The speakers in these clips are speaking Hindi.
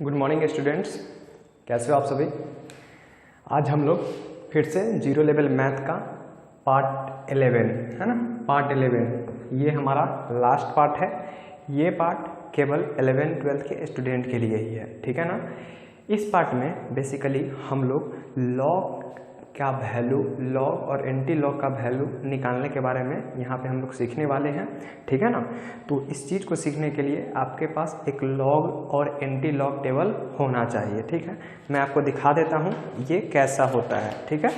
गुड मॉर्निंग स्टूडेंट्स, कैसे हो आप सभी। आज हम लोग फिर से जीरो लेवल मैथ का पार्ट 11 है ना, पार्ट 11 ये हमारा लास्ट पार्ट है। ये पार्ट केवल 11-12 के स्टूडेंट के लिए ही है, ठीक है ना। इस पार्ट में बेसिकली हम लोग लॉग का वैल्यू, लॉग और एंटी लॉग का वैल्यू निकालने के बारे में यहाँ पे हम लोग सीखने वाले हैं, ठीक है ना। तो इस चीज़ को सीखने के लिए आपके पास एक लॉग और एंटी लॉग टेबल होना चाहिए, ठीक है। मैं आपको दिखा देता हूँ ये कैसा होता है, ठीक है।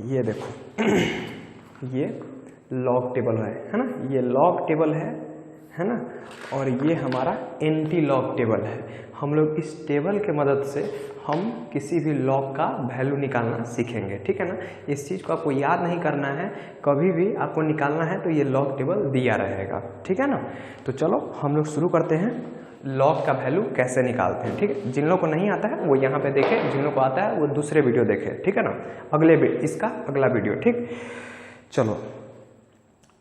ये देखो ये लॉग टेबल है ना, ये लॉग टेबल है ना, और ये हमारा एंटी लॉग टेबल है। हम लोग इस टेबल के मदद से हम किसी भी लॉग का वैल्यू निकालना सीखेंगे, ठीक है ना। इस चीज़ को आपको याद नहीं करना है, कभी भी आपको निकालना है तो ये लॉग टेबल दिया रहेगा, ठीक है ना। तो चलो हम लोग शुरू करते हैं, लॉग का वैल्यू कैसे निकालते हैं, ठीक है। जिन लोगों को नहीं आता है वो यहाँ पे देखे, जिन लोगों को आता है वो दूसरे वीडियो देखे, ठीक है ना, इसका अगला वीडियो, ठीक। चलो,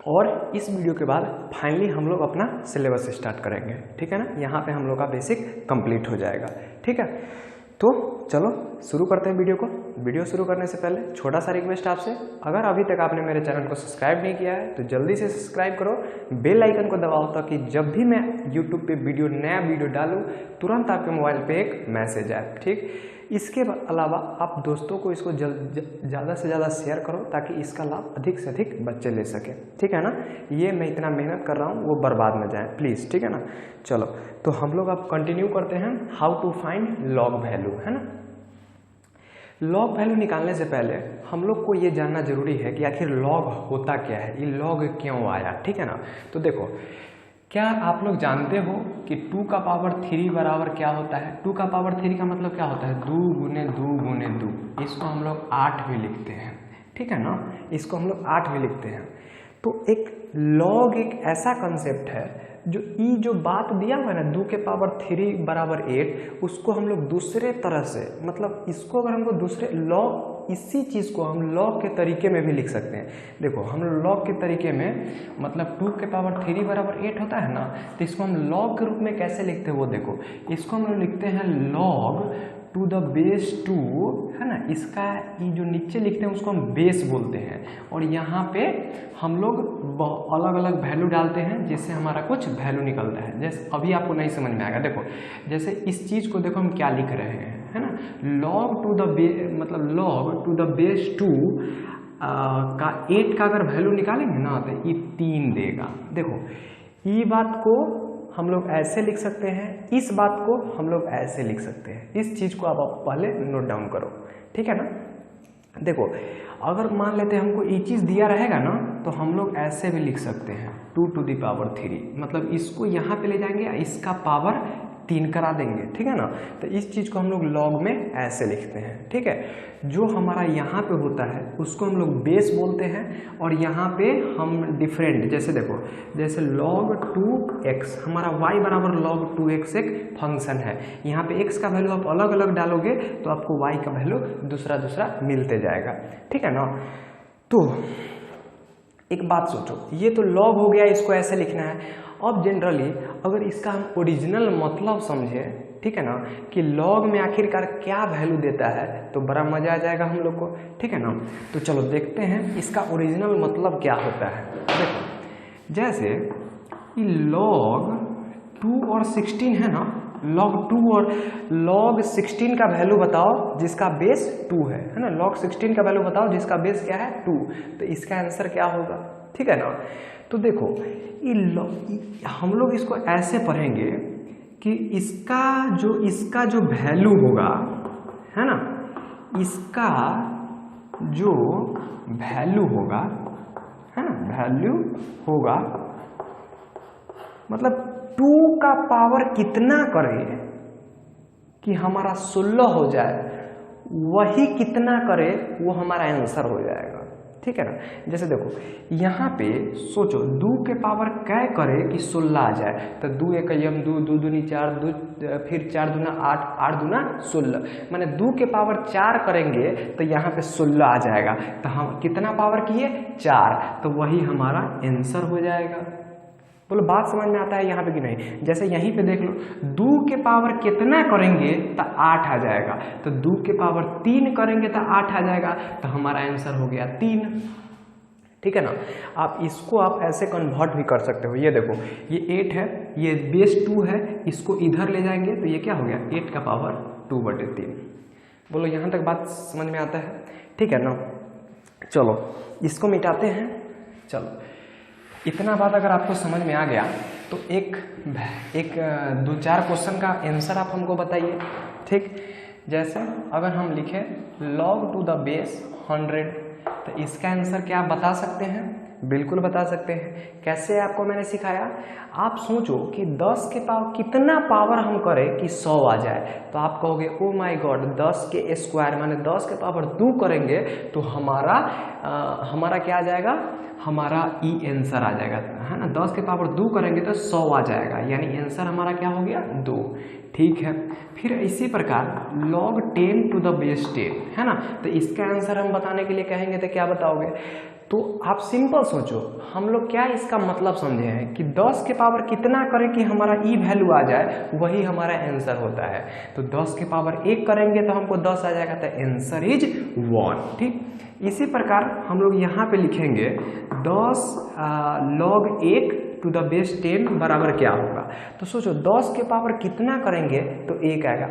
और इस वीडियो के बाद फाइनली हम लोग अपना सिलेबस स्टार्ट करेंगे, ठीक है ना। यहाँ पे हम लोग का बेसिक कंप्लीट हो जाएगा, ठीक है। तो चलो शुरू करते हैं वीडियो को। वीडियो शुरू करने से पहले छोटा सा रिक्वेस्ट आपसे, अगर अभी तक आपने मेरे चैनल को सब्सक्राइब नहीं किया है तो जल्दी से सब्सक्राइब करो, बेल आइकन को दबाओ ताकि जब भी मैं यूट्यूब पे नया वीडियो डालूँ तुरंत आपके मोबाइल पे एक मैसेज आए, ठीक। इसके अलावा आप दोस्तों को इसको ज़्यादा से ज़्यादा शेयर करो ताकि इसका लाभ अधिक से अधिक बच्चे ले सकें, ठीक है ना। ये मैं इतना मेहनत कर रहा हूँ वो बर्बाद न जाए प्लीज़, ठीक है ना। चलो तो हम लोग अब कंटिन्यू करते हैं how to find log value, है ना। लॉग वैल्यू निकालने से पहले हम लोग को ये जानना जरूरी है कि आखिर लॉग होता क्या है, ये लॉग क्यों आया, ठीक है ना। तो देखो, क्या आप लोग जानते हो कि 2 का पावर 3 बराबर क्या होता है। 2 का पावर 3 का मतलब क्या होता है, 2 गुने 2 गुने 2। इसको हम लोग 8 भी लिखते हैं, ठीक है ना, इसको हम लोग 8 भी लिखते हैं। तो एक लॉग एक ऐसा कंसेप्ट है जो बात दिया हुआ है ना, 2 के पावर 3 बराबर 8, उसको हम लोग दूसरे तरह से, मतलब इसको अगर हमको दूसरे लॉग, इसी चीज़ को हम लॉग के तरीके में भी लिख सकते हैं। देखो हम लॉग के तरीके में, मतलब 2 के पावर 3 बराबर 8 होता है ना, तो इसको हम लॉग के रूप में कैसे लिखते हैं वो देखो। इसको हम लोग लिखते हैं लॉग टू द बेस 2, है ना। इसका ये जो नीचे लिखते हैं उसको हम बेस बोलते हैं, और यहाँ पे हम लोग अलग अलग वैल्यू डालते हैं जिससे हमारा कुछ वैल्यू निकलता है। जैसे अभी आपको नहीं समझ में आएगा, देखो जैसे इस चीज़ को देखो हम क्या लिख रहे हैं, है ना। लॉग टू द मतलब लॉग टू द बेस 2 का 8 का अगर वैल्यू निकालेंगे ना तो ये 3 देगा। देखो ये बात को हम लोग ऐसे लिख सकते हैं, इस बात को हम लोग ऐसे लिख सकते हैं। इस चीज़ को आप पहले नोट डाउन करो, ठीक है ना। देखो अगर मान लेते हैं हमको ये चीज़ दिया रहेगा ना तो हम लोग ऐसे भी लिख सकते हैं 2 टू द पावर 3, मतलब इसको यहाँ पे ले जाएंगे, इसका पावर 3 करा देंगे, ठीक है ना। तो इस चीज़ को हम लोग लॉग में ऐसे लिखते हैं, ठीक है। जो हमारा यहाँ पे होता है उसको हम लोग बेस बोलते हैं, और यहाँ पे हम डिफरेंट, जैसे देखो जैसे log 2x, हमारा y बराबर log 2x एक फंक्शन है। यहाँ पे x का वैल्यू आप अलग अलग डालोगे तो आपको y का वैल्यू दूसरा दूसरा मिलते जाएगा, ठीक है ना। तो एक बात सोचो, ये तो log हो गया, इसको ऐसे लिखना है। अब जनरली अगर इसका हम ओरिजिनल मतलब समझें, ठीक है ना, कि लॉग में आखिरकार क्या वैल्यू देता है, तो बड़ा मजा आ जाएगा हम लोग को, ठीक है ना। तो चलो देखते हैं इसका ओरिजिनल मतलब क्या होता है। देखो जैसे लॉग 2 और 16 है ना, log 2 और log 16 का वैल्यू बताओ जिसका बेस 2 है ना। log 16 का वैल्यू बताओ जिसका बेस क्या है 2, तो इसका आंसर क्या होगा, ठीक है ना। तो देखो हम लोग इसको ऐसे पढ़ेंगे कि इसका जो वैल्यू होगा, है ना, इसका जो वैल्यू होगा, है ना, वैल्यू होगा मतलब 2 का पावर कितना करे कि हमारा 16 हो जाए, वही कितना करे वो हमारा आंसर हो जाएगा, ठीक है ना। जैसे देखो यहाँ पे सोचो 2 के पावर कै करे कि 16 आ जाए, तो 2 एक 2, 2 दूनी 4, 2 फिर 4 दूना 8, 8 दूना 16, माने 2 के पावर 4 करेंगे तो यहाँ पे 16 आ जाएगा। तो हम कितना पावर किए 4, तो वही हमारा आंसर हो जाएगा, बोलो बात समझ में आता है यहाँ पे कि नहीं? जैसे यहीं पे देख लो, 2 के पावर कितना करेंगे तो 8 आ जाएगा, तो 2 के पावर 3 करेंगे तो 8 आ जाएगा, तो हमारा आंसर हो गया 3। ठीक है ना? आप इसको आप ऐसे कन्वर्ट भी कर सकते हो। ये देखो, ये 8 है, ये बेस 2 है, इसको इधर ले जाएंगे तो ये क्या हो गया 8 का पावर 2/3। बोलो यहाँ तक बात समझ में आता है? ठीक है ना? चलो इसको मिटाते हैं। चलो इतना बात अगर आपको समझ में आ गया तो एक 2-4 क्वेश्चन का आंसर आप हमको बताइए। ठीक, जैसे अगर हम लिखें log to the base 100, तो इसका आंसर क्या आप बता सकते हैं? बिल्कुल बता सकते हैं। कैसे आपको मैंने सिखाया? आप सोचो कि 10 के पावर कितना पावर हम करें कि 100 आ जाए, तो आप कहोगे ओ माय गॉड 10 के स्क्वायर माने 10 के पावर 2 करेंगे तो हमारा क्या आ जाएगा? हमारा ई आंसर आ जाएगा, है ना? 10 के पावर 2 करेंगे तो 100 आ जाएगा, यानी आंसर हमारा क्या हो गया 2। ठीक है, फिर इसी प्रकार log 10 to the base 10, है ना? तो इसका आंसर हम बताने के लिए कहेंगे तो क्या बताओगे? तो आप सिंपल सोचो, हम लोग क्या इसका मतलब समझे हैं कि 10 के पावर कितना करें कि हमारा ई वैल्यू आ जाए, वही हमारा आंसर होता है। तो 10 के पावर 1 करेंगे तो हमको 10 आ जाएगा, तो आंसर इज 1। ठीक, इसी प्रकार हम लोग यहाँ पे लिखेंगे 10 log 1 to the base 10 बराबर क्या होगा? तो सोचो 10 के पावर कितना करेंगे तो 1 आएगा।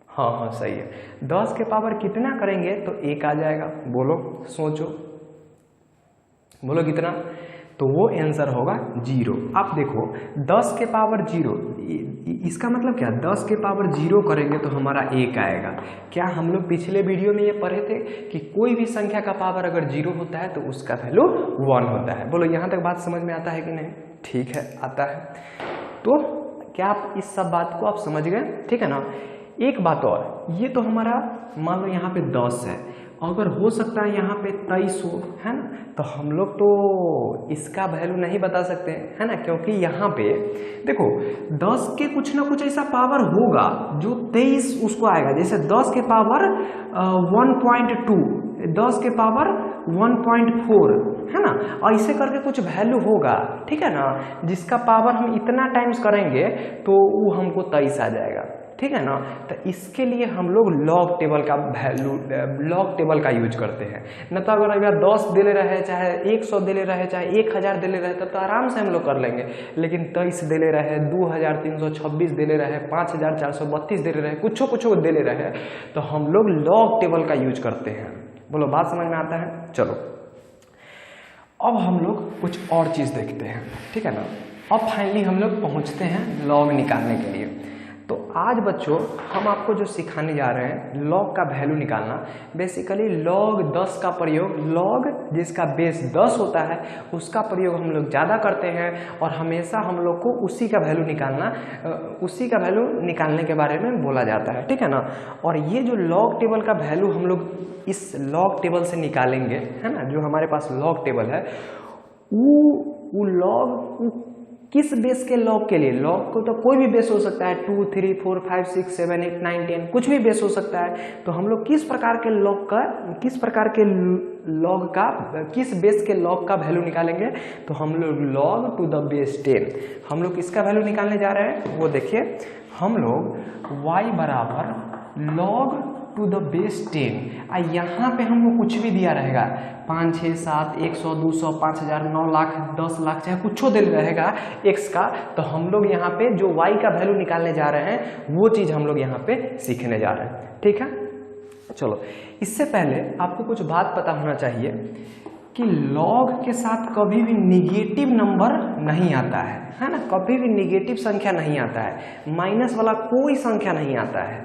हाँ सही है, 10 के पावर कितना करेंगे तो 1 आ जाएगा। बोलो सोचो, बोलो कितना? तो वो आंसर होगा 0। आप देखो 10 के पावर 0, इसका मतलब क्या? 10 के पावर 0 करेंगे तो हमारा 1 आएगा। क्या हम लोग पिछले वीडियो में ये पढ़े थे कि कोई भी संख्या का पावर अगर 0 होता है तो उसका वैल्यू 1 होता है? बोलो यहाँ तक बात समझ में आता है कि नहीं? ठीक है, आता है। तो क्या आप इस सब बात को आप समझ गए? ठीक है ना? एक बात और, ये तो हमारा मान लो यहाँ पे 10 है, अगर हो सकता है यहाँ पे 23 हो, है ना? तो हम लोग तो इसका वैल्यू नहीं बता सकते, है ना? क्योंकि यहाँ पे देखो 10 के कुछ ना कुछ ऐसा पावर होगा जो 23 उसको आएगा। जैसे 10 के पावर 1.2, 10 के पावर 1.4, है ना? और इसे करके कुछ वैल्यू होगा, ठीक है ना? जिसका पावर हम इतना टाइम्स करेंगे तो वो हमको 23 आ जाएगा, ठीक है ना? तो इसके लिए हम लोग लॉग टेबल का वैल्यू, लॉग टेबल का यूज करते हैं। न तो अगर 10 दे ले रहे, चाहे 100 दे ले रहे, चाहे 1000 दे ले रहे, तब तो आराम से हम लोग कर लेंगे। लेकिन 23 दे ले रहे, 2326 दे ले रहे, 5432 दे ले रहे, कुछ दे ले रहे, तो हम लोग लॉग टेबल का यूज करते हैं। बोलो बात समझ में आता है? चलो अब हम लोग कुछ और चीज़ देखते हैं, ठीक है ना? अब फाइनली हम लोग पहुँचते हैं लॉग निकालने के लिए। तो आज बच्चों हम आपको जो सिखाने जा रहे हैं लॉग का वैल्यू निकालना, बेसिकली लॉग 10 का प्रयोग, लॉग जिसका बेस 10 होता है उसका प्रयोग हम लोग ज़्यादा करते हैं, और हमेशा हम लोग को उसी का वैल्यू निकालने के बारे में बोला जाता है, ठीक है ना? और ये जो लॉग टेबल का वैल्यू हम लोग इस लॉग टेबल से निकालेंगे, है ना? जो हमारे पास लॉग टेबल है वो लॉग किस बेस के लॉग के लिए? लॉग को तो कोई भी बेस हो सकता है, 2, 3, 4, 5, 6, 7, 8, 9, 10 कुछ भी बेस हो सकता है। तो हम लोग किस प्रकार के किस बेस के लॉग का वैल्यू निकालेंगे? तो हम लोग लॉग टू द बेस 10 हम लोग किसका वैल्यू निकालने जा रहे हैं? वो देखिए, हम लोग y बराबर लॉग टू द बेस 10, यहाँ पे हमको कुछ भी दिया रहेगा, 5, 6, 7, 100, 200, 5000, 9 लाख, 10 लाख, चाहे कुछ दे रहेगा x का, तो हम लोग यहाँ पे जो y का वैल्यू निकालने जा रहे हैं वो चीज़ हम लोग यहाँ पे सीखने जा रहे हैं, ठीक है? चलो इससे पहले आपको कुछ बात पता होना चाहिए कि लॉग के साथ कभी भी निगेटिव नंबर नहीं आता है ना? कभी भी निगेटिव संख्या नहीं आता है, माइनस वाला कोई संख्या नहीं आता है,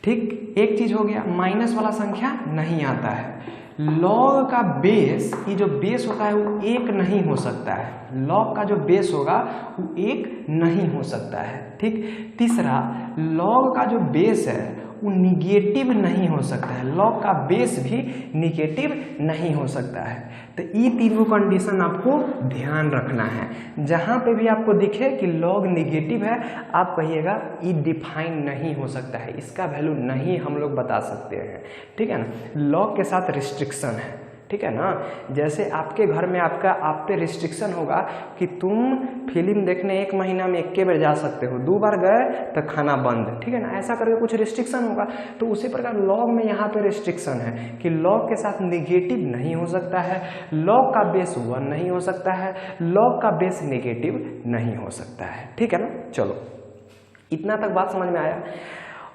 ठीक? एक चीज हो गया, माइनस वाला संख्या नहीं आता है। लॉग का बेस, ये जो बेस होता है वो 1 नहीं हो सकता है। लॉग का जो बेस होगा वो 1 नहीं हो सकता है, ठीक? तीसरा, लॉग का जो बेस है वो निगेटिव नहीं हो सकता है, लॉग का बेस भी निगेटिव नहीं हो सकता है। तो ये तीनों कंडीशन आपको ध्यान रखना है। जहाँ पे भी आपको दिखे कि लॉग निगेटिव है, आप कहिएगा ये डिफाइन नहीं हो सकता है, इसका वैल्यू नहीं हम लोग बता सकते हैं, ठीक है ना? लॉग के साथ रिस्ट्रिक्शन है, ठीक है ना। जैसे आपके घर में आप पे रिस्ट्रिक्शन होगा कि तुम फिल्म देखने 1 महीना में 1 बार जा सकते हो, 2 बार गए तो खाना बंद, ठीक है ना, ऐसा करके कुछ रिस्ट्रिक्शन होगा। तो उसी प्रकार लॉग में यहाँ पे रिस्ट्रिक्शन है कि लॉग के साथ नेगेटिव नहीं हो सकता है, लॉग का बेस 1 नहीं हो सकता है, लॉग का बेस नेगेटिव नहीं हो सकता है, ठीक है ना। चलो इतना तक बात समझ में आया।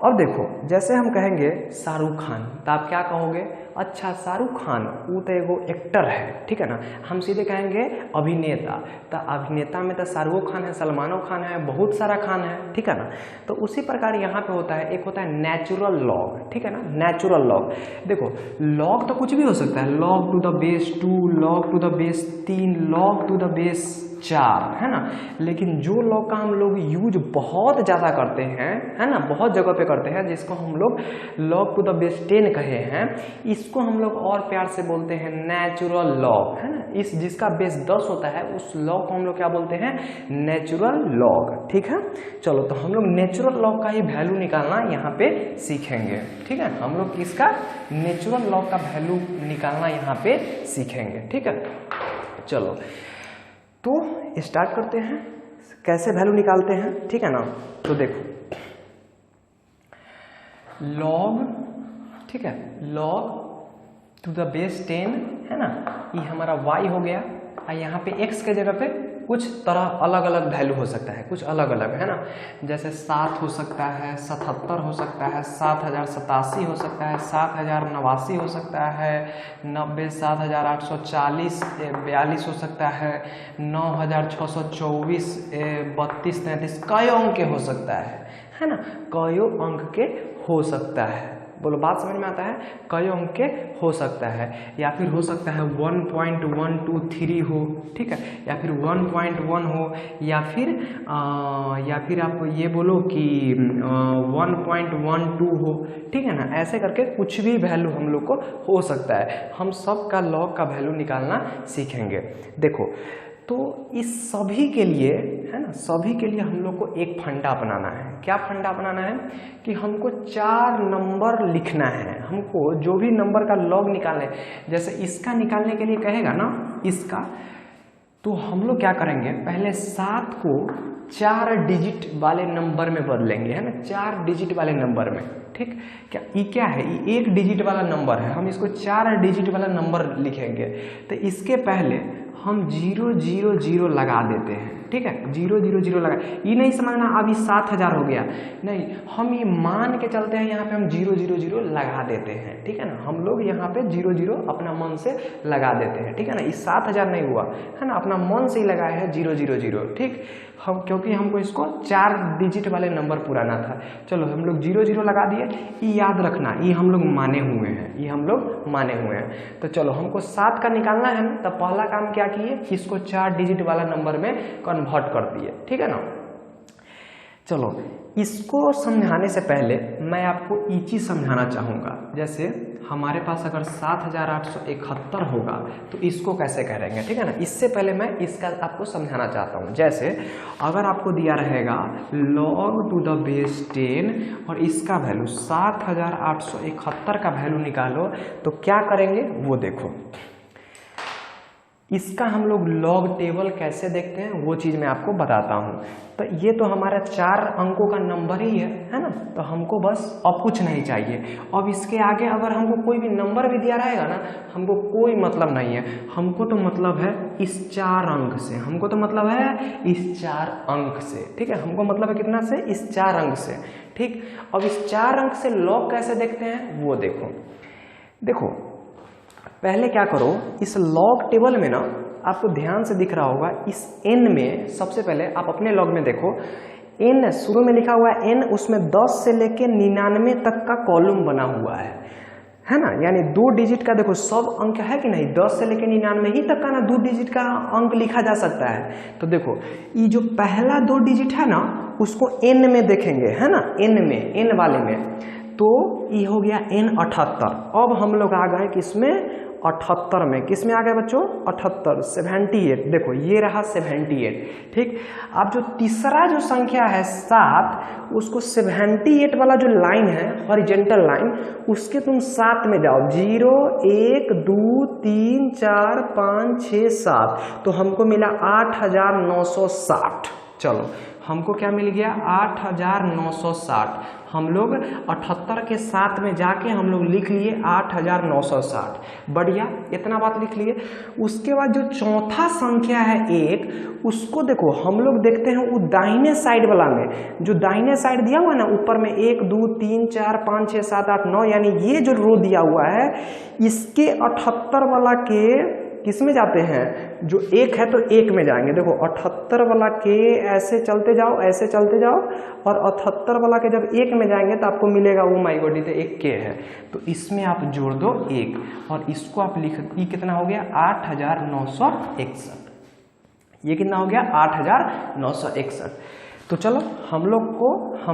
अब देखो जैसे हम कहेंगे शाहरुख खान, तो आप क्या कहोगे, अच्छा शाहरुख खान वो तो एगो एक्टर है, ठीक है ना। हम सीधे कहेंगे अभिनेता, तो अभिनेता में तो शाहरुख खान है, सलमानो खान है, बहुत सारा खान है, ठीक है ना। तो उसी प्रकार यहाँ पे होता है, एक होता है नेचुरल लॉग, ठीक है ना, नेचुरल लॉग। देखो लॉग तो कुछ भी हो सकता है, log to the base 2, log to the base 3, log to the base 4, है ना। लेकिन जो लॉग का हम लोग यूज बहुत ज़्यादा करते हैं, है ना, बहुत जगह पे करते हैं, जिसको हम लोग लॉग टू द बेस 10 कहे हैं, इसको हम लोग और प्यार से बोलते हैं नेचुरल लॉग, है ना। इस जिसका बेस 10 होता है उस लॉग को हम लोग क्या बोलते हैं, नेचुरल लॉग, ठीक है। चलो तो हम लोग नेचुरल लॉग का ही वैल्यू निकालना यहाँ पे सीखेंगे, ठीक है। हम लोग इसका नेचुरल लॉग का वैल्यू निकालना यहाँ पे सीखेंगे, ठीक है। चलो तो स्टार्ट करते हैं, कैसे वैल्यू निकालते हैं, ठीक है ना। तो देखो लॉग, ठीक है, लॉग टू द बेस 10 है ना, ये हमारा y हो गया, और यहाँ पे x के जगह पे कुछ तरह अलग अलग वैल्यू हो सकता है, कुछ अलग अलग, है ना। जैसे 7 हो सकता है, 77 हो सकता है, 7087 हो सकता है, 7089 हो सकता है, 90, 7840, 42 हो सकता है, 9624, 32, 33, कई अंक के हो सकता है ना, कई अंक के हो सकता है। बोलो बात समझ में आता है, कई अंक के हो सकता है, या फिर हो सकता है 1.123 हो, ठीक है, या फिर 1.1 हो, या फिर आप ये बोलो कि 1.12 हो, ठीक है ना। ऐसे करके कुछ भी वैल्यू हम लोग को हो सकता है, हम सब का लॉग का वैल्यू निकालना सीखेंगे। देखो तो इस सभी के लिए, है ना, सभी के लिए हम लोग को एक फंडा अपनाना है। क्या फंडा अपनाना है कि हमको 4 नंबर लिखना है, हमको जो भी नंबर का लॉग निकालना है। जैसे इसका निकालने के लिए कहेगा ना इसका, तो हम लोग क्या करेंगे, पहले 7 को 4 डिजिट वाले नंबर में बदलेंगे, है ना, 4 डिजिट वाले नंबर में, ठीक। क्या है, ये 1 डिजिट वाला नंबर है, हम इसको 4 डिजिट वाला नंबर लिखेंगे। तो इसके पहले हम 000 लगा देते हैं, ठीक है, 000 लगा। ये नहीं समझना अभी 7000 हो गया, नहीं, हम ये मान के चलते हैं, यहाँ पे हम 000 लगा देते हैं, ठीक है ना। हम लोग यहाँ पे 00 अपना मन से लगा देते हैं, ठीक है ना। इस 7000 नहीं हुआ, है ना, अपना मन से ही लगाया है 000, ठीक। हम क्योंकि हमको इसको 4 डिजिट वाले नंबर पुराना था, चलो हम लोग 00 लगा दिए। ये याद रखना, ये हम लोग माने हुए हैं, ये हम लोग माने हुए हैं। तो चलो हमको 7 का निकालना है ना, तो पहला काम क्या किए, इसको 4 डिजिट वाला नंबर में कन्वर्ट कर दिए, ठीक है ना। चलो इसको समझाने से पहले मैं आपको एक चीज समझाना चाहूँगा। जैसे हमारे पास अगर 7871 होगा तो इसको कैसे करेंगे, ठीक है ना। इससे पहले मैं इसका आपको समझाना चाहता हूँ। जैसे अगर आपको दिया रहेगा log टू द बेस 10 और इसका वैल्यू 7871 का वैल्यू निकालो, तो क्या करेंगे वो देखो। इसका हम लोग लॉग टेबल कैसे देखते हैं वो चीज़ मैं आपको बताता हूँ। तो ये तो हमारा 4 अंकों का नंबर ही है ना, तो हमको बस अब कुछ नहीं चाहिए। अब इसके आगे अगर हमको कोई भी नंबर भी दिया रहेगा ना, हमको कोई मतलब नहीं है, हमको तो मतलब है इस 4 अंक से, हमको तो मतलब है इस 4 अंक से, ठीक है। हमको मतलब है कितना से, इस 4 अंक से, ठीक। अब इस 4 अंक से लॉग कैसे देखते हैं वो देखो। देखो पहले क्या करो, इस लॉग टेबल में ना आपको ध्यान से दिख रहा होगा, इस n में सबसे पहले आप अपने लॉग में देखो, n शुरू में लिखा हुआ है n, उसमें 10 से लेके 99 तक का कॉलम बना हुआ है ना। यानी 2 डिजिट का देखो सब अंक है कि नहीं, 10 से लेके 99 ही तक का ना 2 डिजिट का अंक लिखा जा सकता है। तो देखो ये जो पहला 2 डिजिट है ना उसको n में देखेंगे, है ना, n में, n वाले में, तो ये हो गया N78। अब हम लोग आ गए कि इसमें 78 में, किस में आ गया बच्चों 78, 78, देखो ये रहा 78, ठीक। अब जो तीसरा जो संख्या है 7, उसको 78 वाला जो लाइन है हॉरिजेंटल लाइन, उसके तुम 7 में जाओ, 0 1 2 3 4 5 6 7, तो हमको मिला 8960। चलो हमको क्या मिल गया 8960। हम लोग 78 के 7 में जाके हम लोग लिख लिए 8960, बढ़िया, इतना बात लिख लिए। उसके बाद जो चौथा संख्या है 1, उसको देखो हम लोग देखते हैं वो दाहिने साइड वाला में, जो दाहिने साइड दिया हुआ है ना ऊपर में 1 2 3 4 5 6 7 8 9, यानी ये जो रो दिया हुआ है इसके 78 वाला के किस में जाते हैं, जो 1 है तो 1 में जाएंगे। देखो 78 वाला के ऐसे चलते जाओ, ऐसे चलते जाओ, और 78 वाला के जब 1 में जाएंगे तो आपको मिलेगा वो माई गॉड इधर 1 के है, तो इसमें आप जोड़ दो 1, और इसको आप लिख, ये कितना हो गया 8961। ये कितना हो गया 8961। तो चलो हम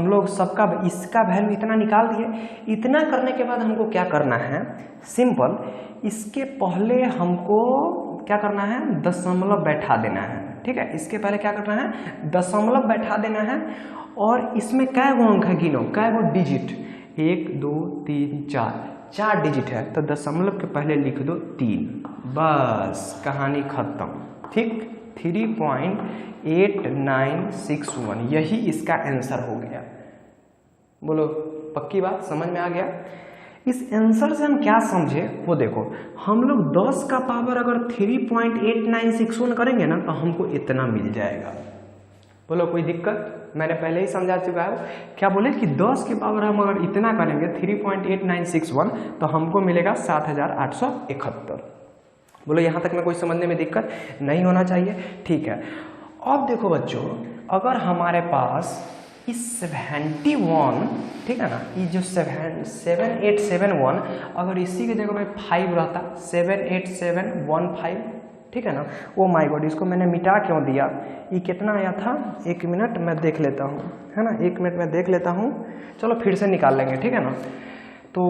लोग सबका इसका वैल्यू इतना निकाल दिए। इतना करने के बाद हमको क्या करना है, सिंपल, इसके पहले हमको क्या करना है, दशमलव बैठा देना है, ठीक है। इसके पहले क्या करना है, दशमलव बैठा देना है, और इसमें कै गो अंक है गिनो, कै गो डिजिट, 1 2 3 4 डिजिट है, तो दशमलव के पहले लिख दो 3, बस कहानी खत्म, ठीक। 3.8961 यही इसका आंसर हो गया। बोलो पक्की बात समझ में आ गया। इस आंसर से हम क्या समझे वो देखो, हम लोग 10 का पावर अगर 3.8961 करेंगे ना तो हमको इतना मिल जाएगा। बोलो कोई दिक्कत, मैंने पहले ही समझा चुका है। क्या बोले कि 10 के पावर हम अगर इतना करेंगे 3.8961 तो हमको मिलेगा 7871। बोलो यहाँ तक में कोई समझने में दिक्कत नहीं होना चाहिए, ठीक है। अब देखो बच्चों, अगर हमारे पास इस 71, ठीक है ना, ये जो 7871, अगर इसी की जगह में 5 रहता, 78715, ठीक है ना, ओ माय गॉड, इसको मैंने मिटा क्यों दिया, ये कितना आया था, 1 मिनट मैं देख लेता हूँ, है ना, 1 मिनट में देख लेता हूँ, चलो फिर से निकाल लेंगे, ठीक है ना। तो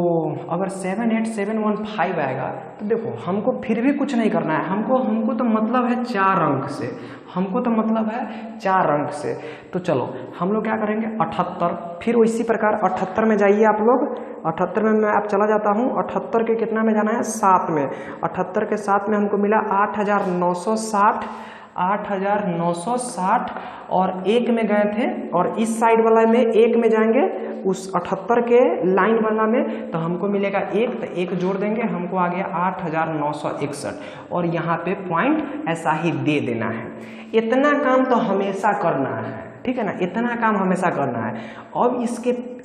अगर 78715 आएगा तो देखो हमको फिर भी कुछ नहीं करना है, हमको तो मतलब है 4 अंक से, हमको तो मतलब है 4 अंक से। तो चलो हम लोग क्या करेंगे 78, फिर इसी प्रकार 78 में जाइए आप लोग, 78 में मैं आप चला जाता हूँ, 78 के कितना में जाना है 7 में, 78 के 7 में हमको मिला 8960, 8960, और 1 में गए थे, और इस साइड वाला में 1 में जाएंगे, उस 78 के लाइन वाला में तो हमको मिलेगा 1, तो 1 जोड़ देंगे, हमको आ गया 8961, और यहाँ पे पॉइंट ऐसा ही दे देना है। इतना काम तो हमेशा करना है, ठीक है ना, इतना काम हमेशा करना है। अब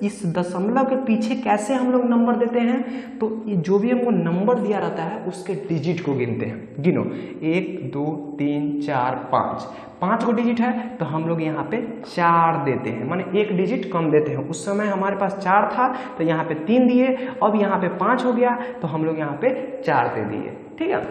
इस दशमलव के पीछे कैसे हम लोग नंबर देते हैं, तो जो भी हमको नंबर दिया रहता है उसके डिजिट को गिनते हैं। गिनो 1 2 3 4 5 गो डिजिट है तो हम लोग यहाँ पे 4 देते हैं, माने 1 डिजिट कम देते हैं। उस समय हमारे पास 4 था तो यहाँ पे 3 दिए, अब यहाँ पे 5 हो गया तो हम लोग यहाँ पे 4 दे दिए, ठीक है।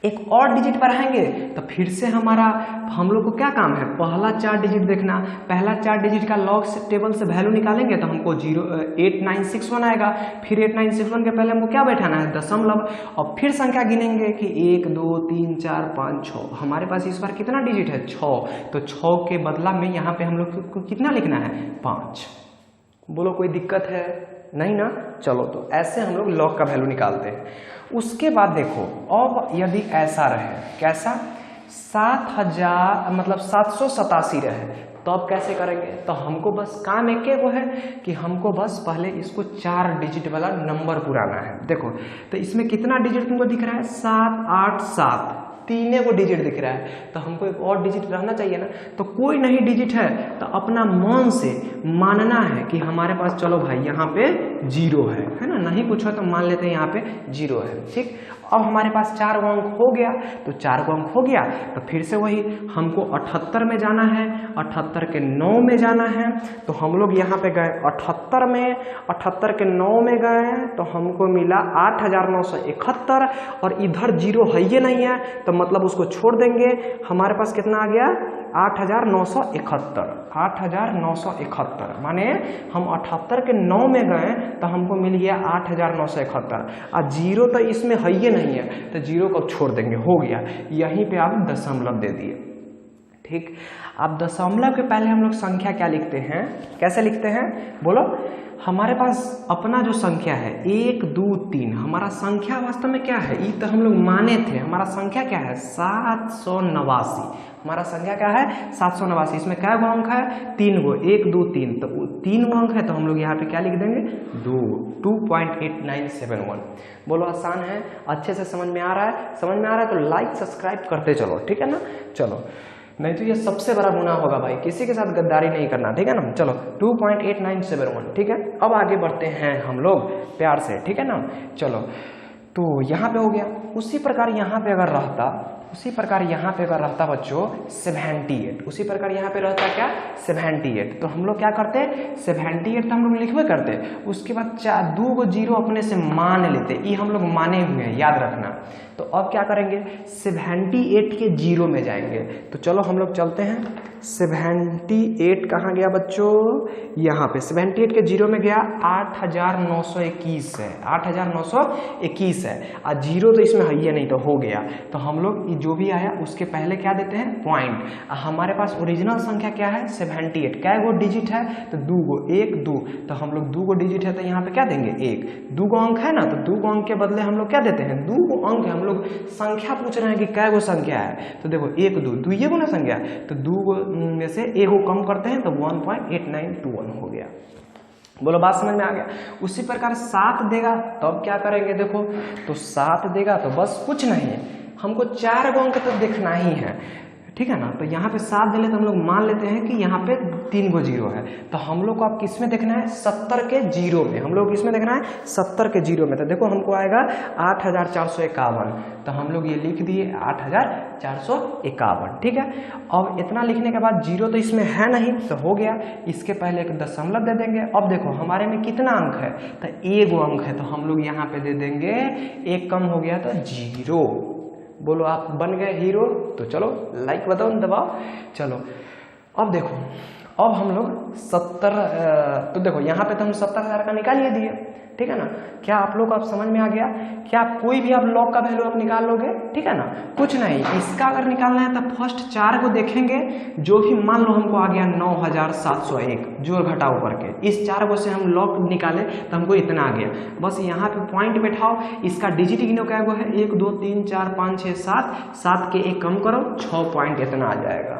एक और डिजिट बढ़ाएंगे तो फिर से हम लोग को क्या काम है, पहला 4 डिजिट देखना, पहला 4 डिजिट का लॉग टेबल से वैल्यू निकालेंगे तो हमको 8961 आएगा। फिर 8961 के पहले हमको क्या बैठाना है, दशमलव, और फिर संख्या गिनेंगे कि 1 2 3 4 5 6, हमारे पास इस बार कितना डिजिट है 6, तो 6 के बदला में यहाँ पे हम लोग को कितना लिखना है 5। बोलो कोई दिक्कत है नहीं ना। चलो तो ऐसे हम लोग लॉग का वैल्यू निकालते हैं। उसके बाद देखो अब यदि ऐसा रहे, कैसा 7000 मतलब 787 रहे तो अब कैसे करेंगे, तो हमको बस काम एक वो है कि हमको बस पहले इसको 4 डिजिट वाला नंबर पुराना है। देखो तो इसमें कितना डिजिट तुमको दिख रहा है 787, 3 को डिजिट दिख रहा है, तो हमको एक और डिजिट रहना चाहिए ना। तो कोई नहीं डिजिट है तो अपना मन से मानना है कि हमारे पास चलो भाई यहाँ पे 0 है ना, नहीं कुछ है तो मान लेते हैं यहाँ पे 0 है, ठीक। अब हमारे पास 4 अंक हो गया, तो 4 अंक हो गया तो फिर से वही हमको 78 में जाना है, 78 के 9 में जाना है, तो हम लोग यहाँ पे गए 78 में, 78 के 9 में गए तो हमको मिला 8971, और इधर 0 है ही नहीं है तो मतलब उसको छोड़ देंगे, हमारे पास कितना आ गया 8971, 8971 माने हम 78 के 9 में गए तो हमको मिल गया 8971। और जीरो तो इसमें है ही नहीं है, तो जीरो को छोड़ देंगे, हो गया। यहीं पे आप दशमलव दे दिए, ठीक। अब दशमलव के पहले हम लोग संख्या क्या लिखते हैं, कैसे लिखते हैं बोलो। हमारे पास अपना जो संख्या है 1 2 3, हमारा संख्या वास्तव में क्या है, ये तो हम लोग माने थे। हमारा संख्या क्या है 789, हमारा संख्या क्या है 789। इसमें क्या गो अंक है, 3 गो, 1 2 3, तो 3 गो अंक है, तो हम लोग यहाँ पे क्या लिख देंगे 2.8971। बोलो आसान है, अच्छे से समझ में आ रहा है, समझ में आ रहा है तो लाइक सब्सक्राइब करते चलो, ठीक है ना। चलो, नहीं तो ये सबसे बड़ा गुनाह होगा भाई, किसी के साथ गद्दारी नहीं करना, ठीक है ना। चलो 2.8971, ठीक है। अब आगे बढ़ते हैं हम लोग प्यार से, ठीक है ना। चलो, तो यहाँ पे हो गया। उसी प्रकार यहाँ पे अगर रहता, उसी प्रकार यहाँ पे अगर रहता बच्चों 78, उसी प्रकार यहाँ पे रहता क्या 78, तो हम लोग क्या करते 78 तो हम लोग लिखवे करते, उसके बाद 2 गो जीरो अपने से मान लेते, ये हम लोग माने हुए हैं, याद रखना। तो अब क्या करेंगे 78 के जीरो में जाएंगे। तो चलो हम लोग चलते हैं। 78 कहाँ गया बच्चों, यहाँ पे 78 के जीरो में गया 8921 है, 8921 है। और जीरो तो इसमें है ही नहीं, तो हो गया। तो हम लोग जो भी आया उसके पहले क्या देते हैं पॉइंट। हमारे पास ओरिजिनल संख्या क्या है 78, क्या गो डिजिट है तो 2 गो, 1 2, तो हम लोग 2 गो डिजिट है तो यहाँ पे क्या देंगे 1। 2 गो अंक है ना, तो 2 गो अंक के बदले हम लोग क्या देते हैं 2 गो अंक है। हम लोग संख्या पूछ रहे हैं कि क्या गो संख्या है, तो देखो 1 2 2 ये गो ना संख्या, तो 2 गो में से 1 गो कम करते हैं तो 1.8921 हो गया। बोलो बात समझ में आ गया। उसी प्रकार 7 देगा तब क्या करेंगे, देखो तो 7 देगा तो बस कुछ नहीं है, हमको 4 गो अंक तो देखना ही है, ठीक है ना। तो यहाँ पे 7 दे ले तो हम लोग मान लेते हैं कि यहाँ पे 3 गो जीरो है, तो हम लोग को अब किस में देखना है 70 के जीरो में। हम लोग किसमें देखना है 70 के जीरो में। तो देखो हमको आएगा 8451, तो हम लोग ये लिख दिए 8451, ठीक है। अब इतना लिखने के बाद जीरो तो इसमें है नहीं, तो हो गया। इसके पहले एक दशमलव दे देंगे। अब देखो हमारे में कितना अंक है, तो 1 गो अंक है, तो हम लोग यहाँ पे दे देंगे 1 कम हो गया तो 0। बोलो आप बन गए हीरो। तो चलो लाइक बताओ दबाओ। चलो अब देखो, अब हम लोग 70, तो देखो यहाँ पे तो हम 70,000 का निकाल ही दिए, ठीक है ना। क्या आप लोग आप समझ में आ गया, क्या कोई भी आप लॉग का वैल्यू आप निकाल लोगे, ठीक है ना। कुछ नहीं, इसका अगर निकालना है तो फर्स्ट 4 को देखेंगे, जो भी मान लो हमको आ गया 9701 जोड़ घटाओ करके, इस 4 को से हम लॉग निकाले तो हमको इतना आ गया। बस यहाँ पे पॉइंट बैठाओ, इसका डिजिट गिनो क्या है 1 2 3 4 5 6 7, 7 के 1 कम करो 6 पॉइंट इतना आ जाएगा।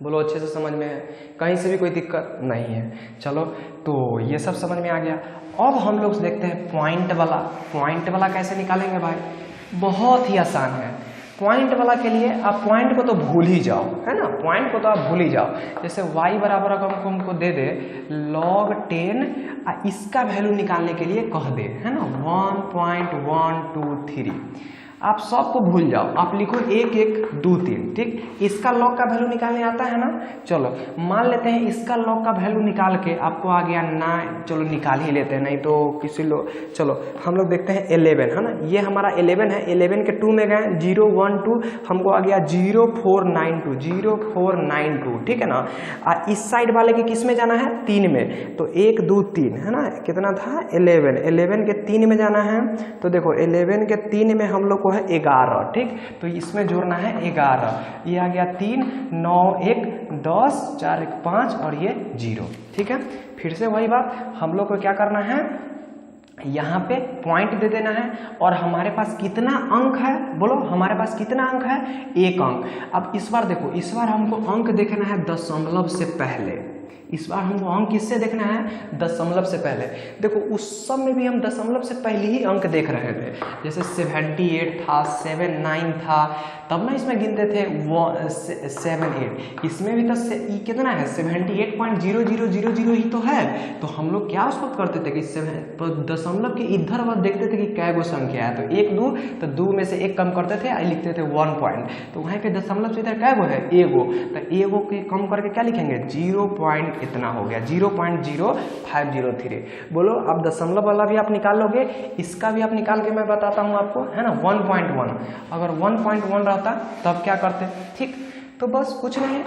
बोलो अच्छे से समझ में है, कहीं से भी कोई दिक्कत नहीं है। चलो तो ये सब समझ में आ गया। अब हम लोग देखते हैं पॉइंट वाला। पॉइंट वाला कैसे निकालेंगे भाई, बहुत ही आसान है। पॉइंट वाला के लिए आप पॉइंट को तो भूल ही जाओ, है ना, पॉइंट को तो आप भूल ही जाओ। जैसे y बराबर अगर हमको दे दे log 10, इसका वैल्यू निकालने के लिए कह दे, है ना 1.123, आप सबको भूल जाओ, आप लिखो 1 1 2 3, ठीक। इसका लॉग का वैल्यू निकालने आता है ना। चलो मान लेते हैं इसका लॉग का वैल्यू निकाल के आपको आ गया 9, चलो निकाल ही लेते हैं, नहीं तो किसी लोग। चलो हम लोग देखते हैं 11, है ना, ये हमारा 11 है। 11 के 2 में गए 0 1 2, हमको आ गया 0492, 0492, ठीक है ना। इस साइड वाले के किस में जाना है 3 में, तो 1 2 3, है ना, कितना था 11, 11 के 3 में जाना है। तो देखो 11 के 3 में हम लोग है 11, ठीक। तो इसमें जोड़ना है 11, ये आ गया 3 9 1 10 4 1 5 और ये 0, ठीक है। फिर से वही बात, हम लोग को क्या करना है, यहाँ पे पॉइंट दे देना है। और हमारे पास कितना अंक है, बोलो हमारे पास कितना अंक है 1 अंक। अब इस बार देखो, इस बार हमको अंक देखना है दशमलव से पहले। इस बार हमको अंक किससे देखना है दशमलव से पहले। देखो उस सब में भी हम दशमलव से पहले ही अंक देख रहे थे, जैसे 78 था, 79 था, तब ना इसमें गिनते थे 78। इसमें भी तो कितना है 78.0000 ही तो है। तो हम लोग क्या उसको करते थे कि दशमलव के इधर वह देखते थे कि कै गो संख्या है, तो 1 2, तो 2 में से 1 कम करते थे, लिखते थे 1 पॉइंट, तो वहीं पे दशमलव से इधर कै गो है 1 गो, तो 1 गो के कम करके क्या लिखेंगे 0 पॉइंट इतना हो गया 0.0503। बोलो अब दशमलव वाला भी आप निकाल लोगे, इसका भी आप निकाल के मैं बताता हूँ आपको, है ना 1.1। अगर 1.1 रहता तब क्या करते, ठीक। तो बस कुछ नहीं,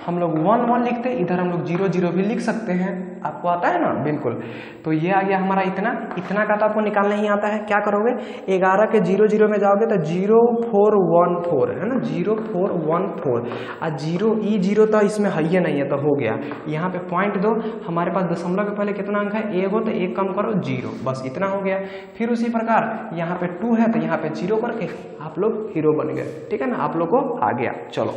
हम लोग 1 1 लिखते, इधर हम लोग 0 0 भी लिख सकते हैं। आपको आता है ना, बिल्कुल। तो ये आ गया हमारा इतना का तो आपको निकालना ही आता है। क्या करोगे, 11 के 0 0 में जाओगे तो 0 4 1 4 है ना, 0 4 1 4 और 0 तो इसमें है ही नहीं है, तो हो गया। यहाँ पे पॉइंट दो, हमारे पास दशमलव के पहले कितना अंक है, 1 हो तो 1 कम करो 0, बस इतना हो गया। फिर उसी प्रकार यहाँ पे 2 है तो यहाँ पे 0 करके आप लोग हीरो बन गए, ठीक है ना, आप लोग को आ गया। चलो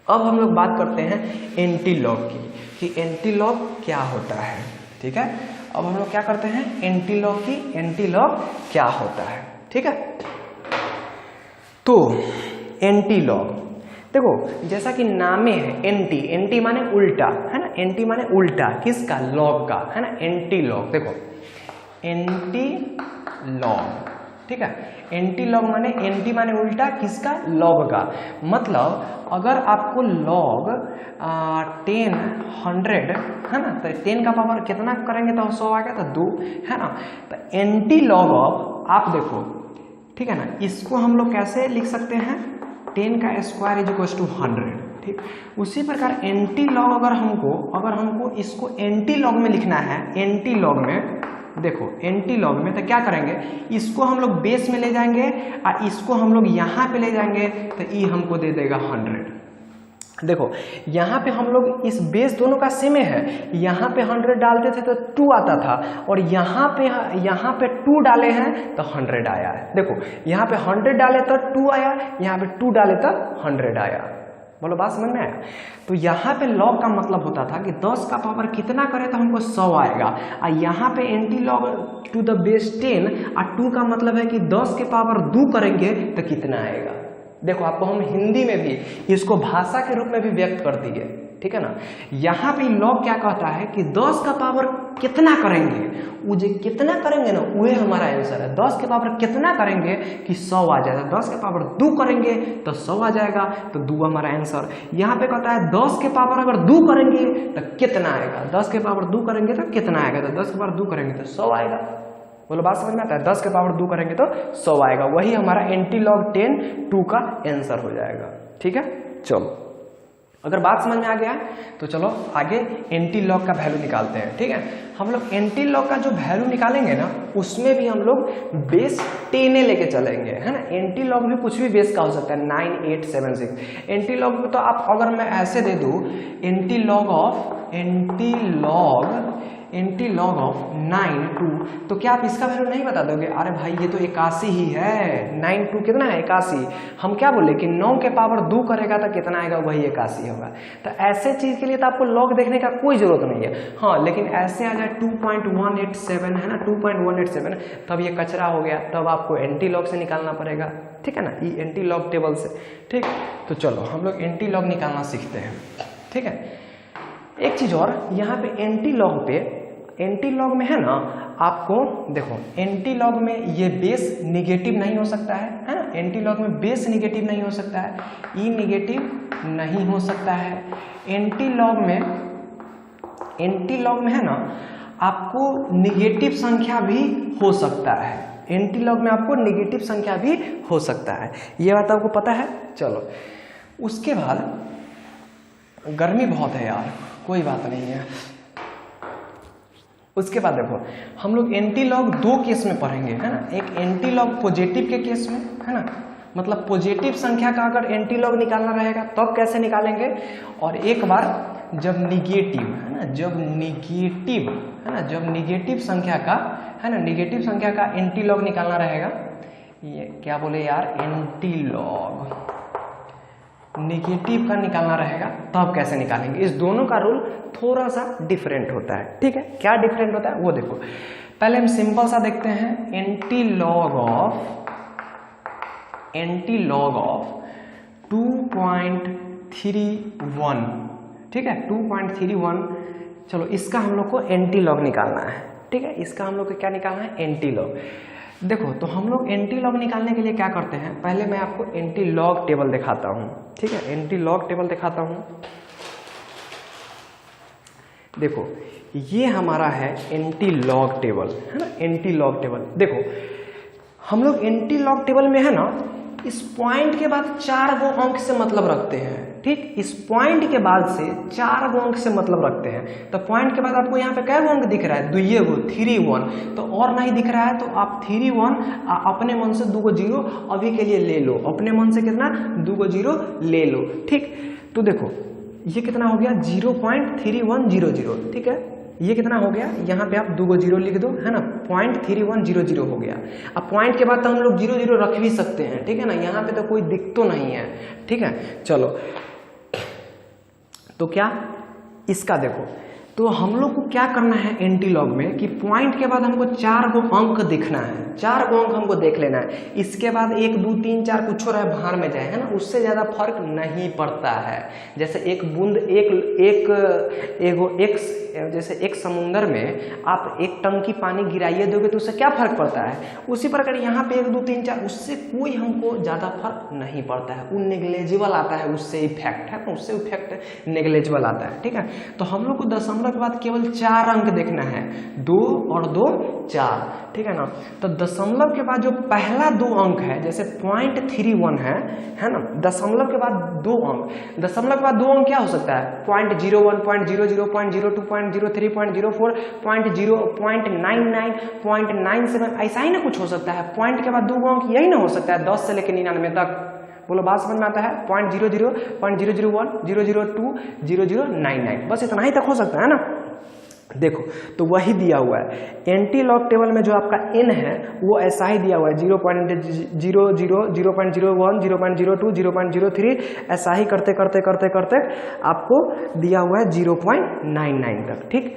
अब हम लोग बात करते हैं एंटीलॉग की, कि एंटीलॉग क्या होता है, ठीक है। अब हम लोग क्या करते हैं एंटीलॉग की, एंटीलॉग क्या होता है, ठीक है। तो एंटीलॉग देखो, जैसा कि नाम में है एंटी, एंटी माने उल्टा है ना, एंटी माने उल्टा किसका, लॉग का है ना, एंटीलॉग। देखो एंटीलॉग, ठीक है, एंटीलॉग माने, एंटी माने उल्टा किसका, लॉग का। मतलब अगर आपको लॉग 10 100 है ना, तो 10 का पावर कितना करेंगे तो 100 आ गया, तो 2 है ना। तो एंटीलॉग ऑफ, आप देखो ठीक है ना, इसको हम लोग कैसे लिख सकते हैं, 10 का स्क्वायर इज इक्वल टू 100, ठीक। उसी प्रकार एंटीलॉग अगर हमको इसको एंटीलॉग में लिखना है, एंटीलॉग में देखो, एंटीलॉग में तो क्या करेंगे, इसको हम लोग बेस में ले जाएंगे और इसको हम लोग यहाँ पे ले जाएंगे, तो ये हमको दे देगा 100। देखो यहाँ पे हम लोग इस बेस दोनों का सेम है, यहाँ पे 100 डालते थे तो 2 आता था, और यहाँ पे 2 डाले हैं तो 100 आया है। देखो यहाँ पे 100 डाले तो 2 आया, यहाँ पे 2 डाले तो 100 आया। बोलो बात समझ में आया। तो यहाँ पे लॉग का मतलब होता था कि 10 का पावर कितना करे तो हमको 100 आएगा, और यहाँ पे एंटीलॉग टू द बेस 10 और 2 का मतलब है कि 10 के पावर 2 करेंगे तो कितना आएगा। देखो आपको हम हिंदी में भी इसको भाषा के रूप में भी व्यक्त कर दिए, ठीक है ना। यहाँ पे लॉग क्या कहता है कि 10 का पावर कितना करेंगे, वो जो कितना करेंगे ना वही हमारा आंसर है। 10 के पावर कितना करेंगे कि 100 आ जाएगा, 10 के पावर 2 करेंगे तो 100 आ जाएगा, तो 2 हमारा आंसर। यहाँ पे कहता है 10 के पावर अगर 2 करेंगे तो कितना आएगा, 10 के पावर 2 करेंगे तो कितना आएगा, तो 10 के पावर 2 करेंगे तो 100 आएगा। बोलो बात समझ में आता है, 10 के पावर 2 करेंगे तो 100 आएगा, वही हमारा एंटीलॉग 10 2 का आंसर हो जाएगा, ठीक है। चलो अगर बात समझ में आ गया है तो चलो आगे एंटीलॉग का वैल्यू निकालते हैं, ठीक है। हम लोग एंटीलॉग का जो वैल्यू निकालेंगे ना, उसमें भी हम लोग बेस 10 लेके चलेंगे, है ना। एंटीलॉग भी कुछ भी बेस का हो सकता है, 9 8 7 6। एंटीलॉग में तो आप अगर मैं ऐसे दे दूं एंटीलॉग ऑफ 9 2, तो क्या आप इसका वैल्यू नहीं बता दोगे, अरे भाई ये तो 81 ही है, 9 2 कितना है 81। हम क्या बोले कि 9 के पावर 2 करेगा तो कितना आएगा, वही 81 होगा। तो ऐसे चीज के लिए तो आपको लॉग देखने का कोई जरूरत नहीं है। हाँ लेकिन ऐसे आ जाए 2.187 है ना, 2.187, तब ये कचरा हो गया, तब आपको एंटीलॉग से निकालना पड़ेगा, ठीक है ना, ये एंटीलॉग टेबल से, ठीक। तो चलो हम लोग एंटीलॉग निकालना सीखते हैं, ठीक है। एक चीज और, यहाँ पे एंटीलॉग में है ना, आपको देखो एंटीलॉग में ये बेस निगेटिव नहीं हो सकता है ना, एंटीलॉग में बेस निगेटिव नहीं हो सकता है, ई निगेटिव नहीं हो सकता है। एंटीलॉग में है ना, आपको निगेटिव संख्या भी हो सकता है, एंटीलॉग में आपको निगेटिव संख्या भी हो सकता है, ये बात आपको पता है। चलो उसके बाद, गर्मी बहुत है यार, कोई बात नहीं है। उसके बाद देखो हम लोग एंटीलॉग 2 केस में पढ़ेंगे, है ना। एक एंटीलॉग पॉजिटिव के केस में, है ना, मतलब पॉजिटिव संख्या का अगर एंटीलॉग निकालना रहेगा तब कैसे निकालेंगे, और एक बार जब निगेटिव है ना, जब निगेटिव संख्या का, है ना, निगेटिव संख्या का एंटीलॉग निकालना रहेगा, ये क्या बोले यार, एंटीलॉग निगेटिव का निकालना रहेगा तब कैसे निकालेंगे। इस दोनों का रूल थोड़ा सा डिफरेंट होता है, ठीक है। क्या डिफरेंट होता है वो देखो, पहले हम सिंपल सा देखते हैं, एंटीलॉग ऑफ 2.31, ठीक है, 2.31। चलो इसका हम लोग को एंटीलॉग निकालना है, ठीक है, इसका हम लोग को क्या निकालना है, एंटीलॉग। देखो तो हम लोग एंटीलॉग निकालने के लिए क्या करते हैं, पहले मैं आपको एंटीलॉग टेबल दिखाता हूँ, ठीक है, एंटीलॉग टेबल दिखाता हूँ। देखो ये हमारा है एंटीलॉग टेबल, है ना, एंटीलॉग टेबल। देखो हम लोग एंटीलॉग टेबल में है ना, इस पॉइंट के बाद 4 वो अंक से मतलब रखते हैं, ठीक। इस पॉइंट के बाद से 4 गो अंक से मतलब रखते हैं। तो पॉइंट के बाद आपको यहाँ पे कै गो अंक दिख रहा है? 2 गो, 3 1। तो और नहीं दिख रहा है तो आप 3 1 अपने मन से 2 गो 0 अभी के लिए ले लो, अपने मन से कितना 2 गो 0 ले लो, ठीक। तो देखो ये कितना हो गया 0.3100, ठीक है। ये कितना हो गया, यहाँ पे आप 2 गो 0 लिख दो, है ना, 0.3100 हो गया। अब पॉइंट के बाद तो हम लोग 0 0 रख भी सकते हैं, ठीक है ना, यहाँ पे तो कोई दिक्कत तो नहीं है, ठीक है। चलो तो क्या इसका देखो, तो हम लोग को क्या करना है एंटी लॉग में कि पॉइंट के बाद हमको 4 गो अंक दिखना है, 4 गो अंक हमको देख लेना है। इसके बाद 1 2 3 4 कुछ रहे बाहर में जाए, है ना, उससे ज़्यादा फर्क नहीं पड़ता है। जैसे एक बूंद जैसे एक समुंदर में आप एक टंकी पानी गिराइए दोगे तो उससे क्या फर्क पड़ता है, उसी प्रकार यहाँ पे 1 2 3 4 उससे कोई हमको ज़्यादा फर्क नहीं पड़ता है, वो नेग्लेजिबल आता है, उससे इफेक्ट है, उससे इफेक्ट नेग्लेजिबल आता है, ठीक है। तो हम लोग को दशमलव के बाद केवल 4 अंक देखना है, 2 और 2 4, ठीक है ना। तो दशमलव के बाद जो पहला 2 अंक है, जैसे 0.31 है ना, दशमलव के बाद 2 अंक, दशमलव के बाद 2 अंक क्या हो सकता है, 0.01 0.00 0.02 0.03 0.04 0.0 0.99 0.97, ऐसा ही ना कुछ हो सकता है। पॉइंट के बाद 2 अंक यही ना हो सकता है 10 से लेकर 99 तक। बोलो बात समझ में आता है? 0.00 0.001 002 0099, बस इतना ही तक हो सकता है ना। देखो तो वही दिया हुआ है एंटी लॉग टेबल में, जो आपका n है वो ऐसा ही दिया हुआ है 0.00 0.01 0.02 0.03, ऐसा ही करते करते करते करते आपको दिया हुआ है 0.99 तक, ठीक।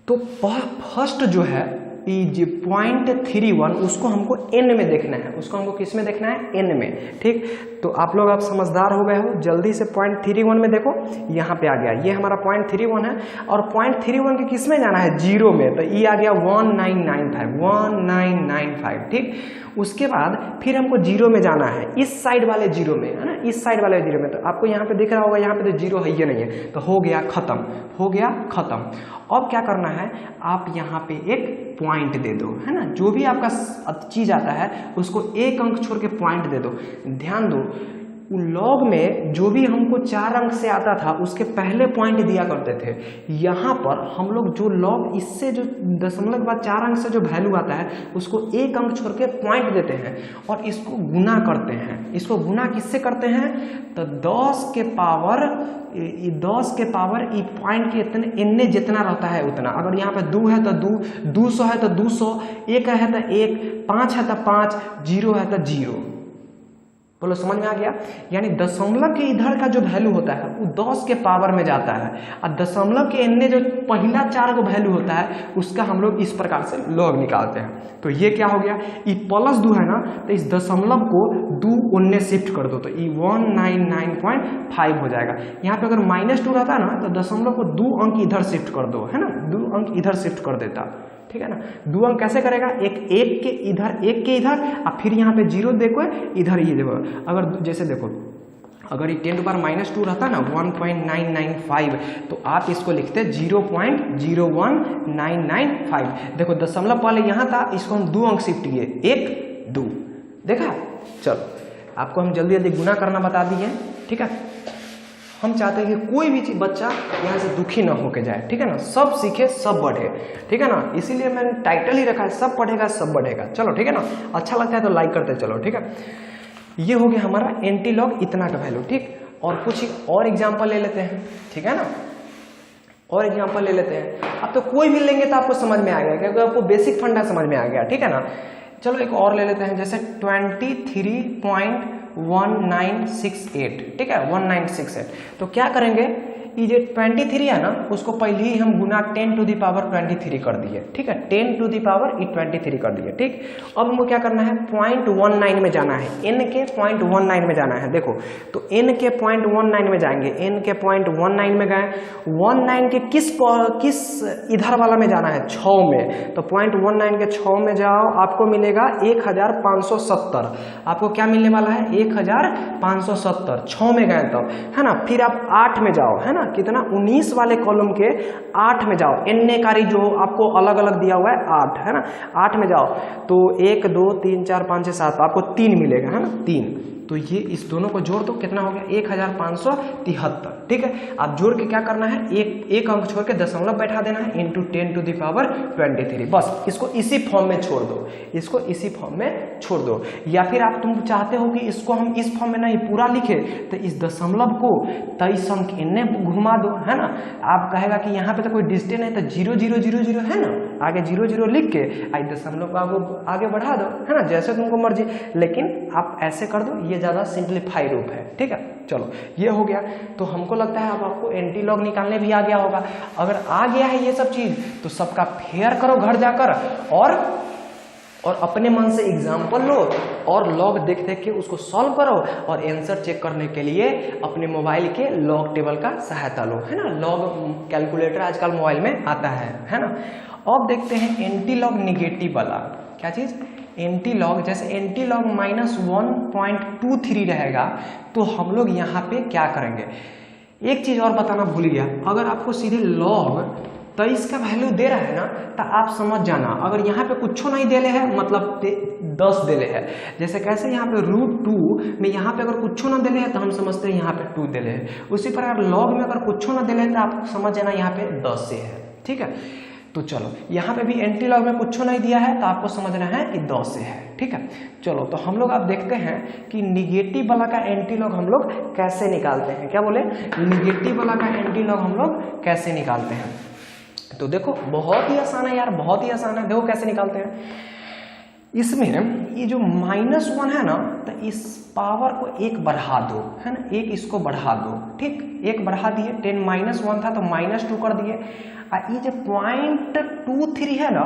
तो फर्स्ट जो है 0.31 उसको हमको n में देखना है, उसको हमको किस में देखना है, n में, ठीक। तो आप लोग आप समझदार हो गए हो, जल्दी से 0.31 में देखो, यहाँ पे आ गया, ये हमारा 0.31 है और 0.31 के किस में जाना है, 0 में, तो ये आ गया 1995, ठीक। उसके बाद फिर हमको 0 में जाना है, इस साइड वाले 0 में, है ना, इस साइड वाले 0 में। तो आपको यहाँ पे दिख रहा होगा, यहाँ पे तो 0 है ही नहीं है, तो हो गया खत्म, हो गया खत्म। अब क्या करना है, आप यहाँ पे एक पॉइंट दे दो, है ना, जो भी आपका चीज आता है उसको 1 अंक छोड़ के पॉइंट दे दो। ध्यान दो लॉग में जो भी हमको 4 अंक से आता था उसके पहले पॉइंट दिया करते थे, यहाँ पर हम लोग जो लॉग इससे जो दशमलव के बाद 4 अंक से जो वैल्यू आता है उसको 1 अंक छोड़ के पॉइंट देते हैं और इसको गुना करते हैं। इसको गुना किससे करते हैं, तो 10 के पावर ई पॉइंट के इतने इतने जितना रहता है उतना। अगर यहाँ पे 2 है तो 2, 200 है तो 200, 1 है तो 1, 5 है तो 5, 0 है तो 0। बोलो समझ में आ गया? यानी दशमलव के इधर का जो वैल्यू होता है वो 10 के पावर में जाता है और दशमलव के इन्ने जो पहला 4 को वैल्यू होता है उसका हम लोग इस प्रकार से लॉग निकालते हैं। तो ये क्या हो गया, ई +2 है ना, तो इस दशमलव को 2 उन्ने शिफ्ट कर दो तो ई 199.5 हो जाएगा। यहाँ पे अगर -2 रहता ना तो दशमलव को 2 अंक इधर शिफ्ट कर दो, है ना, 2 अंक इधर शिफ्ट कर देता, ठीक है ना। 2 अंक कैसे करेगा, एक के इधर और फिर यहाँ पे 0 देखो इधर ये देखो। अगर जैसे देखो अगर ये 10⁻² रहता ना 1.995 तो आप इसको लिखते 0.01995। देखो दशमलव पहले यहाँ था, इसको हम 2 अंक शिफ्ट किए, 1 2, देखा। चलो आपको हम जल्दी जल्दी गुना करना बता दिए, ठीक है। हम चाहते हैं कि कोई भी बच्चा यहाँ से दुखी ना होके जाए, ठीक है ना, सब सीखे सब बढ़े, ठीक है ना। इसीलिए मैंने टाइटल ही रखा है सब पढ़ेगा सब बढ़ेगा। चलो ठीक है ना, अच्छा लगता है तो लाइक करते चलो, ठीक है। ये हो गया हमारा एंटी लॉग इतना का वैल्यू, ठीक। और कुछ और एग्जाम्पल ले लेते हैं, ठीक है ना, और एग्जाम्पल ले लेते हैं। अब तो कोई भी लेंगे तो आपको समझ में आ गया क्योंकि आपको बेसिक फंडा समझ में आ गया, ठीक है ना। चलो एक और ले लेते हैं, जैसे 23.1968, ठीक है, 1968। तो क्या करेंगे, ये जो 23 है ना उसको पहले ही हम गुना 10⁻23 कर दिए, ठीक है, 10⁻23 कर दिए, ठीक। अब हमको क्या करना है, 0.19 में जाना है, n के 0.19 में जाना है। देखो तो n के 0.19 में जाएंगे, n के 0.19 में गए, 19 के किस इधर वाला में जाना है, 6 में। तो 0.19 के 6 में जाओ, आपको मिलेगा 1570। आपको क्या मिलने वाला है, 1570, 6 में गए तब, है ना। फिर आप 8 में जाओ, है ना, कितना 19 वाले कॉलम के 8 में जाओ, एन कारी जो आपको अलग अलग दिया हुआ है 8, है ना, 8 में जाओ तो 1 2 3 4 5 6 7 आपको 3 मिलेगा, है ना, 3, तो ये इस दोनों को जोड़ दो, कितना हो गया 1573। ठीक है, आप जोड़ के क्या करना है, एक अंक छोड़ के दशमलव बैठा देना है, इंटू 10⁻23। बस इसको इसी फॉर्म में छोड़ दो, इसको इसी फॉर्म में छोड़ दो। या फिर आप तुम चाहते हो कि इसको हम इस फॉर्म में नहीं पूरा लिखे, तो इस दशमलव को 23 अंक इन्हें घुमा दो, है ना। आप कहेगा कि यहाँ पे तो कोई डिस्टेंस नहीं, तो 0 0 0 0 है ना, आगे 0 0 लिख के दशमलव को आगे बढ़ा दो, है ना, जैसे तुमको मर्जी। लेकिन आप ऐसे कर दो, ये ज़्यादा सिंप्लीफाई रूप है। ठीक है, चलो ये हो गया। तो हमको लगता है अब आपको एंटी लॉग निकालने भी आ गया होगा। अगर आ गया है ये सब चीज़, तो सबका फेयर करो घर जाकर, और अपने मन से एग्जाम्पल लो और लॉग देख देख के उसको सॉल्व करो, और आंसर चेक करने के लिए अपने मोबाइल के लॉग टेबल का सहायता लो, है ना। लॉग कैलकुलेटर आजकल मोबाइल में आता है ना। अब देखते हैं एंटी लॉग निगेटिव वाला, क्या चीज़, एंटी लॉग। जैसे एंटी लॉग -1.23 रहेगा, तो हम लोग यहाँ पे क्या करेंगे, एक चीज़ और बताना भूल गया, अगर आपको सीधे लॉग 23 का वैल्यू दे रहा है ना, तो आप समझ जाना, अगर यहाँ पे कुछ नहीं देले है मतलब 10 देले है। जैसे कैसे यहाँ पे √2 में यहाँ पे अगर कुछ ना देले है, तो हम समझते हैं यहाँ पे 2 देले है। उसी प्रकार लॉग में अगर कुछ ना देले है, तो आप समझ जाना यहाँ पे 10 से है। ठीक है, तो चलो यहाँ पे भी एंटी लॉग में कुछ नहीं दिया है, तो आपको समझना है कि 10 से है। ठीक है, चलो तो हम लोग आप देखते हैं कि निगेटिव वाला का एंटी लॉग हम लोग कैसे निकालते हैं। क्या बोले, निगेटिव वाला का एंटी लॉग हम लोग कैसे निकालते हैं। तो देखो बहुत ही आसान है यार, बहुत ही आसान है। देखो कैसे निकालते हैं। इसमें ये जो -1 है ना, तो इस पावर को 1 बढ़ा दो, है ना, 1 इसको बढ़ा दो। ठीक, 1 बढ़ा दिए, 10 -1 था तो -2 कर दिए। और ये जो 0.23 है ना,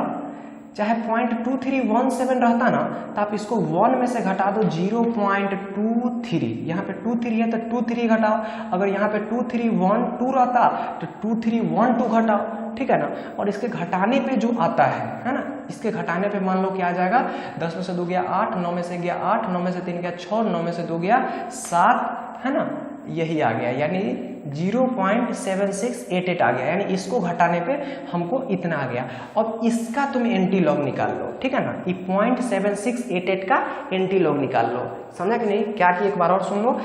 चाहे 0.2317 रहता ना, तो आप इसको 1 में से घटा दो 0.23। यहाँ पे 23 है तो 23 घटाओ, अगर यहाँ पे 2312 रहता तो 2312 घटाओ। ठीक है ना, और इसके घटाने पे जो आता है ना, इसके घटाने पे मान लो क्या आ जाएगा, 10 में से 2 गया 8, 9 में से गया 8, 9 में से 3 गया 6, 9 में से 2 गया 7, है ना, यही आ गया, यानी 0.7688 आ गया, यानी इसको घटाने पे हमको इतना आ गया। अब इसका तुम एंटी लॉग निकाल लो, ठीक है ना, ये 0.7688 का एंटी लॉग निकाल लो। समझा कि नहीं, क्या कि एक बार और सुन लो,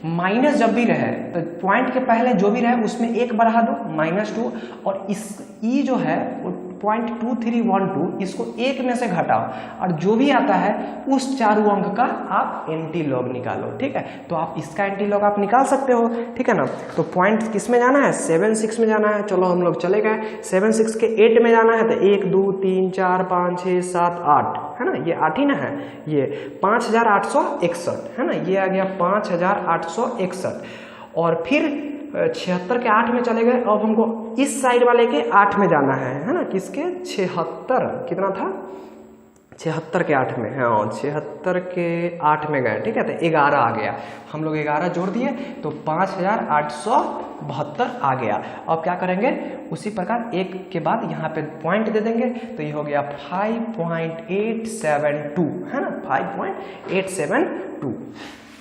माइनस जब भी रहे तो पॉइंट के पहले जो भी रहे उसमें 1 बढ़ा दो, -2, और इस ई जो है 0.2312 इसको 1 में से घटाओ, और जो भी आता है उस चारों अंक का आप एंटी लॉग निकालो। ठीक है, तो आप इसका एंटी लॉग आप निकाल सकते हो। ठीक है ना, तो पॉइंट किस में जाना है, 76 में जाना है। चलो हम लोग चले गए, 76 के 8 में जाना है, तो 1 2 3 4 5 6 7 8, है ना, ये 8 ही ना है, ये 5861, है ना, ये आ गया 5861। और फिर 76 के 8 में चले गए। अब हमको इस साइड वाले के 8 में जाना है ना, किसके 76, कितना था 76 के 8 में, हाँ 76 के 8 में गए। ठीक है, तो 11 आ गया, हम लोग 11 जोड़ दिए तो 5872 आ गया। अब क्या करेंगे, उसी प्रकार एक के बाद यहाँ पे पॉइंट दे देंगे, तो ये हो गया 5.872, है ना, 5.872।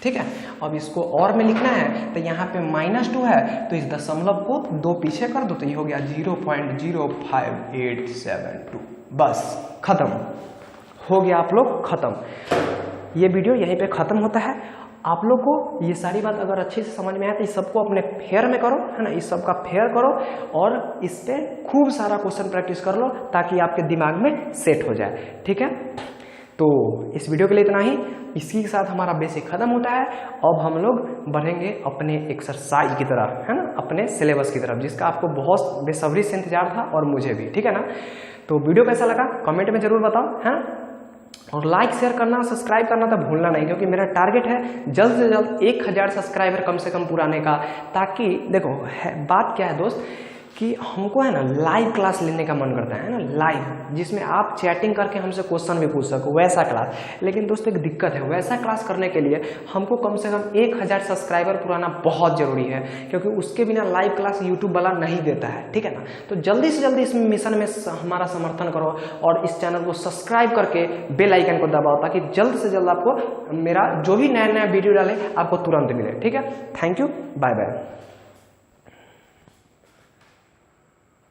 ठीक है, अब इसको और में लिखना है, तो यहाँ पे -2 है, तो इस दशमलव को 2 पीछे कर दो, तो ये हो गया 0.05872। बस खत्म हो गया, आप लोग खत्म। ये वीडियो यहीं पे खत्म होता है। आप लोग को ये सारी बात अगर अच्छे से समझ में आए तो इस सबको अपने फेयर में करो, है ना, इस सब का फेयर करो, और इस पे खूब सारा क्वेश्चन प्रैक्टिस कर लो, ताकि आपके दिमाग में सेट हो जाए। ठीक है, तो इस वीडियो के लिए इतना ही। इसी के साथ हमारा बेसिक खत्म होता है। अब हम लोग बढ़ेंगे अपने एक्सरसाइज की तरफ, है ना, अपने सिलेबस की तरफ, जिसका आपको बहुत बेसब्री से इंतजार था, और मुझे भी। ठीक है ना, तो वीडियो कैसा लगा कमेंट में जरूर बताओ, है ना, और लाइक शेयर करना सब्सक्राइब करना तो भूलना नहीं, क्योंकि मेरा टारगेट है जल्द से जल्द 1000 सब्सक्राइबर कम से कम पुराने का। ताकि देखो बात क्या है दोस्त, कि हमको है ना लाइव क्लास लेने का मन करता है ना, लाइव, जिसमें आप चैटिंग करके हमसे क्वेश्चन भी पूछ सको, वैसा क्लास। लेकिन दोस्त एक दिक्कत है, वैसा क्लास करने के लिए हमको कम से कम 1000 सब्सक्राइबर पुराना बहुत जरूरी है, क्योंकि उसके बिना लाइव क्लास यूट्यूब वाला नहीं देता है। ठीक है ना, तो जल्दी से जल्दी इस मिशन में हमारा समर्थन करो, और इस चैनल को सब्सक्राइब करके बेल आइकन को दबाओ, ताकि जल्द से जल्द आपको मेरा जो भी नया नया वीडियो डाले आपको तुरंत मिले। ठीक है, थैंक यू, बाय बाय।